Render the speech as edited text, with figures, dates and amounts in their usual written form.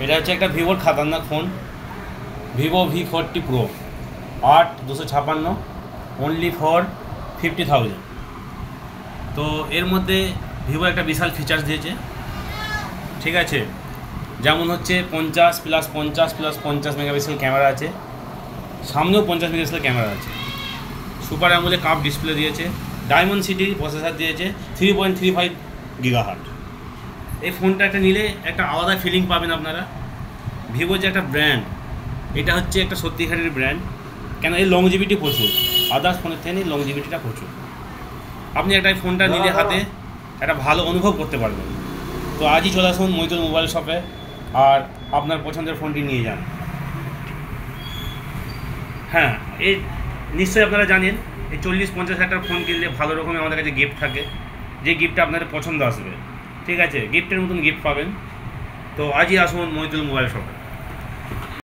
এটা হচ্ছে একটা ভিভোর খাতারনাক ফোন, Vivo V40 Pro 8/256 only for 50,000। তো এর মধ্যে ভিভো একটা বিশাল ফিচার্স দিয়েছে, ঠিক আছে। যেমন হচ্ছে 50+50+50 মেগাপিক্সেল ক্যামেরা আছে, সামনেও 50 মেগাপিক্সেল ক্যামেরা আছে, সুপার অ্যামোলেড কার্ভ ডিসপ্লে দিয়েছে, ডায়মন্ড সিটি প্রসেসর দিয়েছে, 3.35 GHz। এই ফোনটা একটা নিলে একটা আলাদা ফিলিং পাবেন আপনারা। ভিভো যে একটা ব্র্যান্ড, এটা হচ্ছে একটা সত্যিকারের ব্র্যান্ড, কেন এই লংজিভিটি প্রচুর, আদার্স ফোনের থেকে লংজিভিটিটা প্রচুর। আপনি একটা ফোনটা নিলে হাতে একটা ভালো অনুভব করতে পারবেন। তো আজই চলে আসুন মৈতুল মোবাইল শপে আর আপনার পছন্দের ফোনটি নিয়ে যান। হ্যাঁ, এই নিশ্চয়ই আপনারা জানেন এই 40-50 হাজার ফোন কিনলে ভালো রকমের আমাদের কাছে গিফট থাকে, যে গিফটটা আপনাদের পছন্দ আসবে, ঠিক আছে, গিফটের মতন গিফট পাবেন। তো আজই আসুন মৈতুল মোবাইল শপে।